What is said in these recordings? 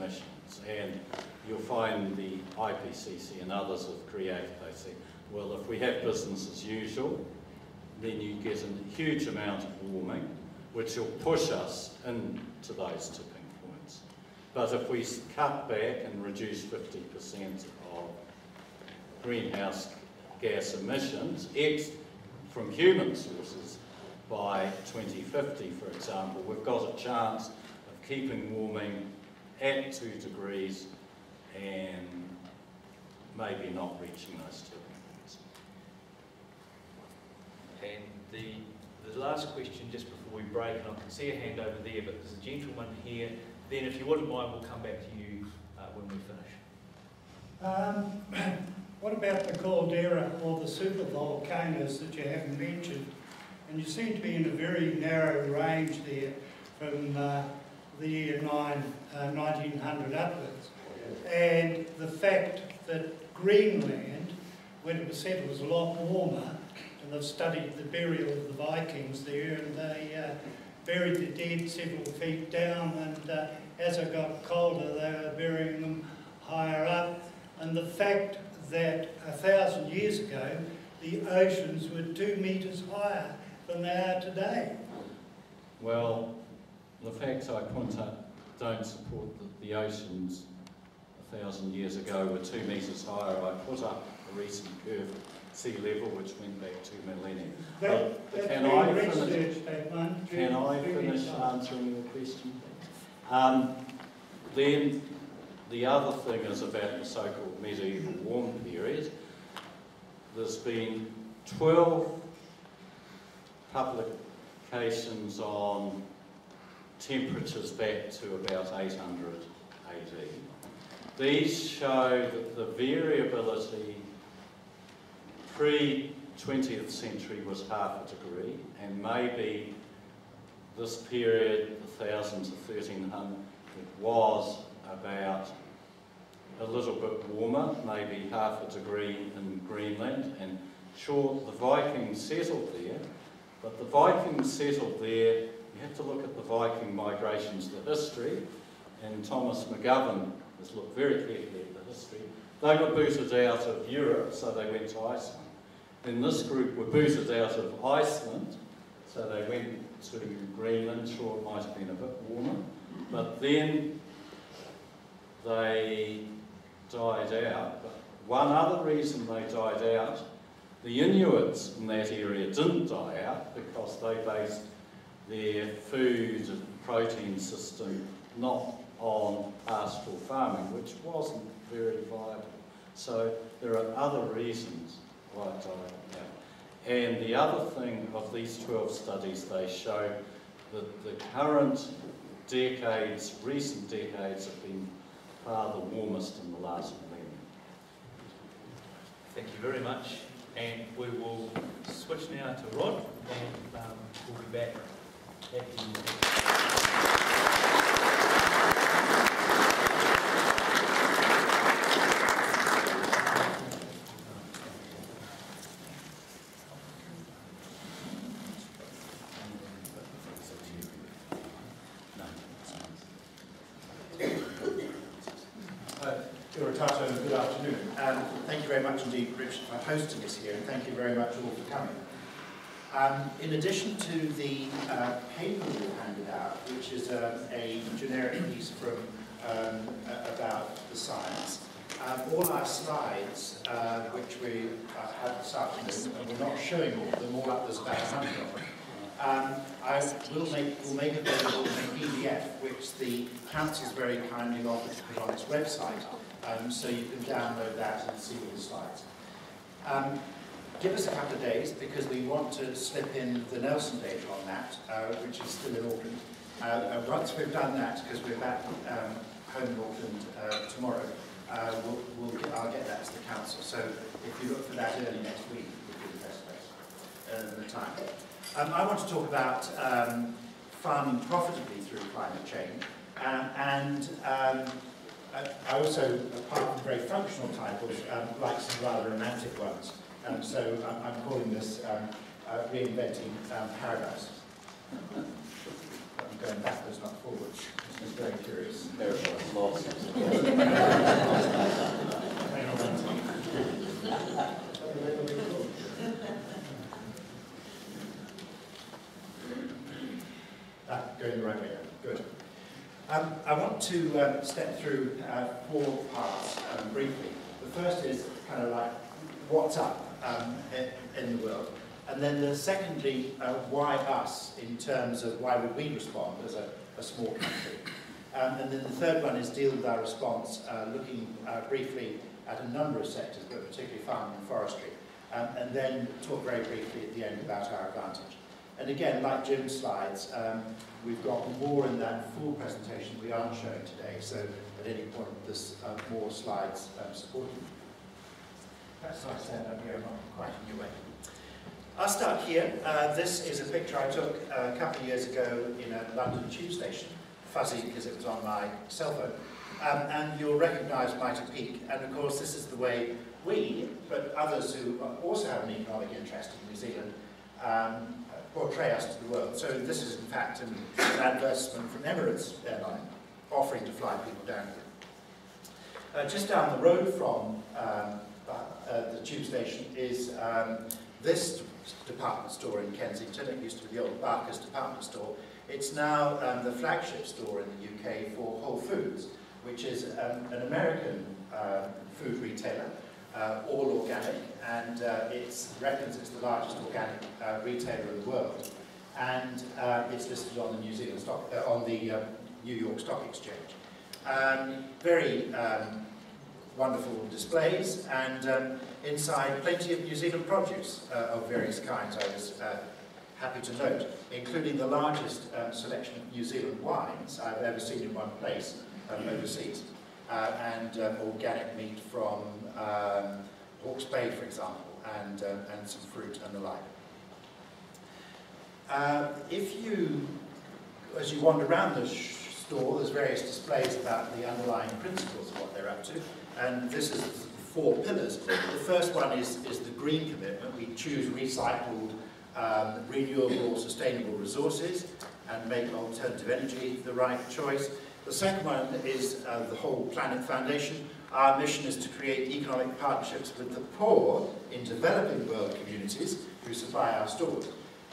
emissions, and you'll find the IPCC and others have created, they say, well, if we have business as usual, then you get a huge amount of warming, which will push us into those tipping points. But if we cut back and reduce 50% of greenhouse gas emissions from human sources by 2050, for example, we've got a chance of keeping warming at 2 degrees and maybe not reaching those tipping points. And the last question just before we break, and I can see a hand over there, but there's a gentleman here. Then if you wouldn't mind, we'll come back to you when we finish. What about the caldera or the supervolcanoes that you haven't mentioned? And you seem to be in a very narrow range there from the year 1900 upwards. And the fact that Greenland, when it was settled, was a lot warmer, and they've studied the burial of the Vikings there, and they buried the dead several feet down, and as it got colder they were burying them higher up. And the fact that 1,000 years ago the oceans were 2 metres higher than they are today. Well, the facts I point out don't support that the oceans 1,000 years ago were 2 metres higher. I put up a recent curve at sea level which went back 2 millennia. Can I finish answering your question? Then the other thing is about the so-called medieval warm period. There's been 12 publications on temperatures back to about 800 AD. These show that the variability pre-20th century was half a degree, and maybe this period, 1000 to 1300, was about a little bit warmer, maybe half a degree in Greenland. And sure, the Vikings settled there, but the Vikings settled there, you have to look at the Viking migrations, the history, and Thomas McGovern has looked very carefully at the history. They were booted out of Europe, so they went to Iceland. Then this group were booted out of Iceland, so they went to Greenland. Sure, it might have been a bit warmer, but then they died out. But one other reason they died out, the Inuits in that area didn't die out because they based their food and protein system not on pastoral farming, which wasn't very viable. So there are other reasons why it died out. And the other thing of these 12 studies, they show that the current decades, recent decades, have been far the warmest in the last millennium. Thank you very much. And we will switch now to Rod, and we'll be back at the Good afternoon. Thank you very much indeed, Richard, for hosting us here, and thank you very much all for coming. In addition to the paper we handed out, which is a generic piece from about the science, all our slides, which we have this afternoon, and we're not showing all of them, all up there's about 100 of them. We'll make available a PDF, which the Council's very kindly offered to put on its website, so you can download that and see all the slides. Give us a couple of days, because we want to slip in the Nelson data on that, which is still in Auckland. Once we've done that, because we're back home in Auckland tomorrow, I'll get that to the Council. So if you look for that early next week, would be the best place at the time. I want to talk about farming profitably through climate change, I also, apart from very functional titles, like some rather romantic ones. So I'm calling this Reinventing Paradise. I'm going backwards, not forwards. This is very curious. Lost. Going the right way now. Good. I want to step through 4 parts briefly. The first is kind of like what's up in the world. And then secondly, why us in terms of why would we respond as a small country. And then the third one is deal with our response, looking briefly at a number of sectors, but particularly farming and forestry. And then talk very briefly at the end about our advantage. And again, like Jim's slides, we've got more in that full presentation we aren't showing today, so at any point there's more slides supporting. Perhaps I stand up here, I'm not quite in your way. I'll start here. This is a picture I took a couple of years ago in a London tube station, fuzzy because it was on my cell phone. And you'll recognise Mitre Peak, and of course this is the way we, but others who also have an economic interest in New Zealand, portray us to the world. So this is in fact an advertisement from Emirates Airline offering to fly people down here. Just down the road from the tube station is this department store in Kensington. It used to be the old Barker's department store. It's now the flagship store in the UK for Whole Foods, which is an American food retailer, all organic, and it reckons it's the largest organic retailer in the world, and it's listed on the New Zealand stock, on the New York Stock Exchange. Very wonderful displays, and inside plenty of New Zealand produce of various kinds. I was happy to note, including the largest selection of New Zealand wines I've ever seen in one place overseas, and organic meat from Hawke's Bay, for example, and some fruit and the like. As you wander around the store, there's various displays about the underlying principles of what they're up to, and this is 4 pillars. The first one is the green commitment. We choose recycled, renewable, sustainable resources and make alternative energy the right choice. The second one is the Whole Planet Foundation. Our mission is to create economic partnerships with the poor in developing world communities who supply our stores.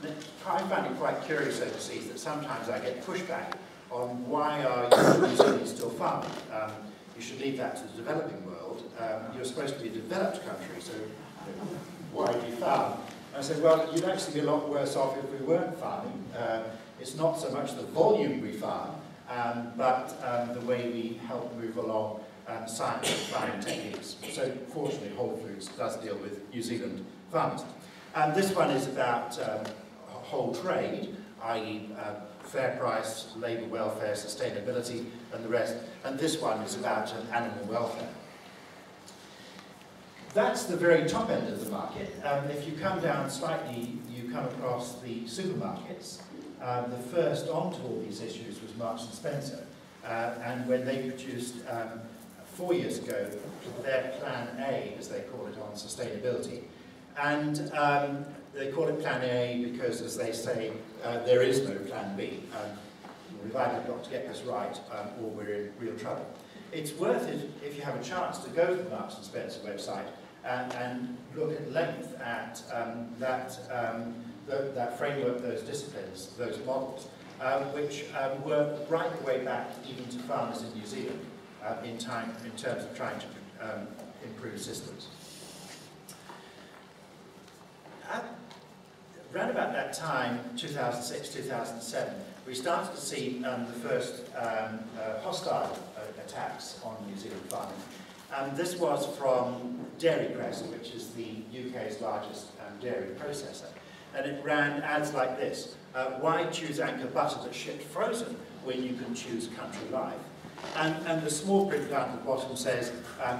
And I find it quite curious overseas that sometimes I get pushback on why are New Zealand still farming. You should leave that to the developing world. You're supposed to be a developed country, so why do you farm? And I said, well, you'd actually be a lot worse off if we weren't farming. It's not so much the volume we farm, but the way we help move along science and farming techniques. So fortunately, Whole Foods does deal with New Zealand farmers. And this one is about whole trade, i.e. fair price, labour welfare, sustainability, and the rest. And this one is about animal welfare. That's the very top end of the market. If you come down slightly, you come across the supermarkets. The first onto all these issues was Marks and Spencer, and when they produced 4 years ago their Plan A, as they call it, on sustainability. And they call it Plan A because, as they say, there is no Plan B. We've either got to get this right or we're in real trouble. It's worth it, if you have a chance, to go to the Marks and Spencer website and look at length at that framework, those disciplines, those models, which work right the way back even to farmers in New Zealand in terms of trying to improve systems. Around about that time, 2006, 2007, we started to see the first hostile attacks on New Zealand farming. This was from Dairy Crest, which is the UK's largest dairy processor. And it ran ads like this: why choose Anchor butter that's shipped frozen when you can choose Country Life? And the small print down at the bottom says,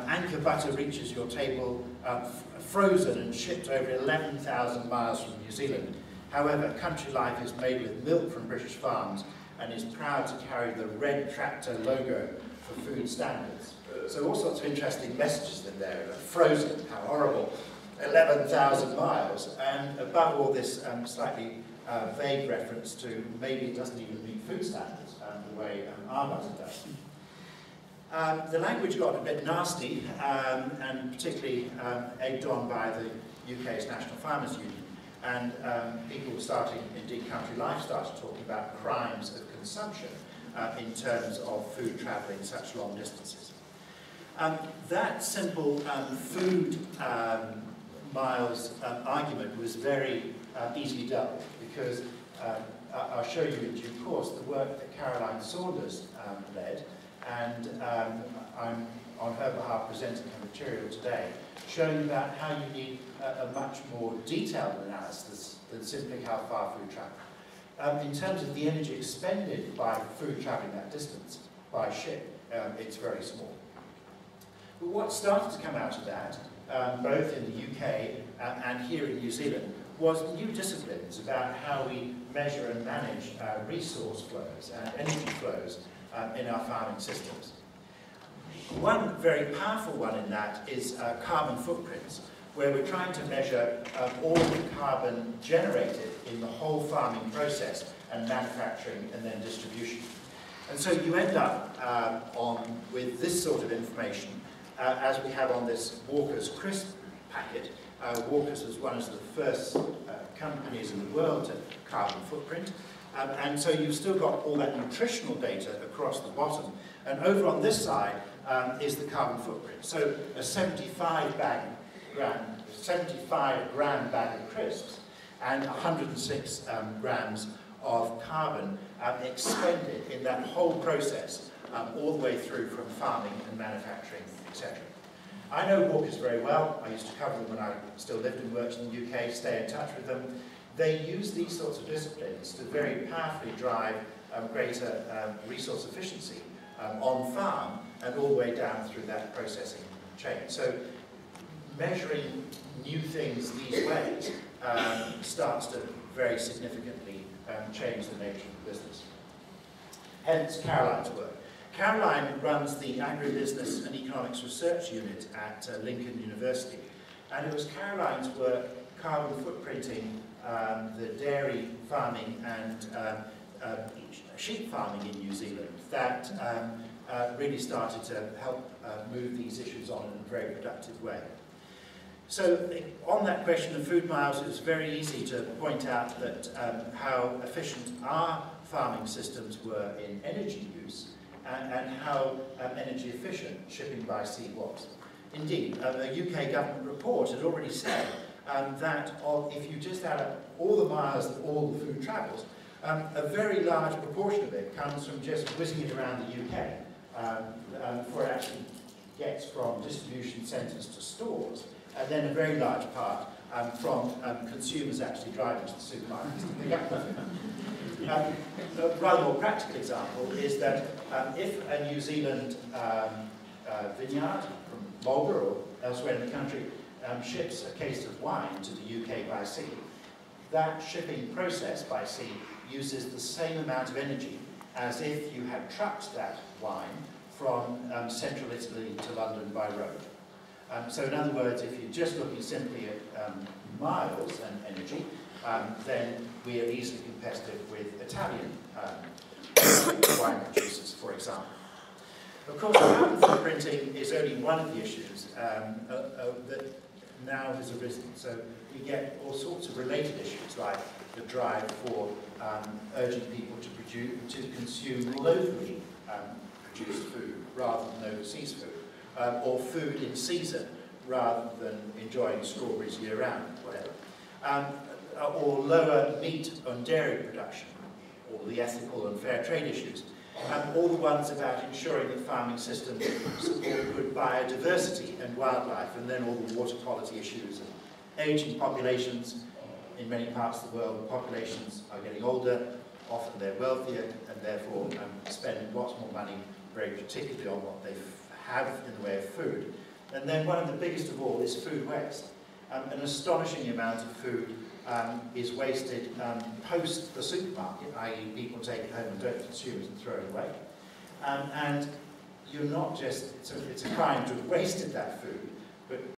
Anchor butter reaches your table frozen and shipped over 11,000 miles from New Zealand. However, Country Life is made with milk from British farms and is proud to carry the red tractor logo for food standards. So all sorts of interesting messages in there. Frozen, how horrible, 11,000 miles. And above all this slightly vague reference to maybe it doesn't even meet food standards the way our butter does. The language got a bit nasty, and particularly egged on by the UK's National Farmers Union, and people were starting, indeed Country Life started talking about crimes of consumption in terms of food travelling such long distances. That simple food miles argument was very easily dealt with, because I'll show you in due course the work that Caroline Saunders led, and I'm on her behalf presenting her material today, showing about how you need a much more detailed analysis than simply how far food travels. In terms of the energy expended by food travelling that distance by ship, it's very small. But what started to come out of that, both in the UK and here in New Zealand, was new disciplines about how we measure and manage resource flows and energy flows in our farming systems. One very powerful one in that is carbon footprints, where we're trying to measure all the carbon generated in the whole farming process and manufacturing and then distribution. And so you end up with this sort of information, as we have on this Walker's Crisp packet. Walker's was one of the first companies in the world to carbon footprint. And so you've still got all that nutritional data across the bottom. And over on this side is the carbon footprint. So a 75 gram bag of crisps and 106 grams of carbon expended in that whole process, all the way through from farming and manufacturing, etc. I know Walkers very well. I used to cover them when I still lived and worked in the UK, stay in touch with them. They use these sorts of disciplines to very powerfully drive greater resource efficiency on farm and all the way down through that processing chain. So measuring new things these ways starts to very significantly change the nature of the business. Hence Caroline's work. Caroline runs the Agribusiness and Economics Research Unit at Lincoln University, and it was Caroline's work carbon footprinting the dairy farming and sheep farming in New Zealand that really started to help move these issues on in a very productive way. So on that question of food miles, it was very easy to point out that how efficient our farming systems were in energy use and how energy efficient shipping by sea was. Indeed, a UK government report had already said that if you just add up all the miles that all the food travels, a very large proportion of it comes from just whizzing it around the UK, before it actually gets from distribution centres to stores, and then a very large part from consumers actually driving to the supermarkets to pick up the food. A rather more practical example is that if a New Zealand vineyard from Marlborough or elsewhere in the country ships a case of wine to the UK by sea, that shipping process by sea uses the same amount of energy as if you had trucked that wine from central Italy to London by road. So in other words, if you're just looking simply at miles and energy, then we are easily competitive with Italian wine producers, for example. Of course, carbon footprinting is only one of the issues that now has arisen. So we get all sorts of related issues, like the drive for urging people to consume locally produced food rather than overseas food, or food in season rather than enjoying strawberries year-round, whatever. Or lower meat and dairy production, or the ethical and fair trade issues, all the ones about ensuring that farming systems support good biodiversity and wildlife, and then all the water quality issues and ageing populations. In many parts of the world, populations are getting older, often they're wealthier, and therefore spend lots more money, very particularly on what they have in the way of food. And then one of the biggest of all is food waste. An astonishing amount of food is wasted post the supermarket, i.e. people take it home and don't consume it and throw it away. And you're not just, it's a crime to have wasted that food, but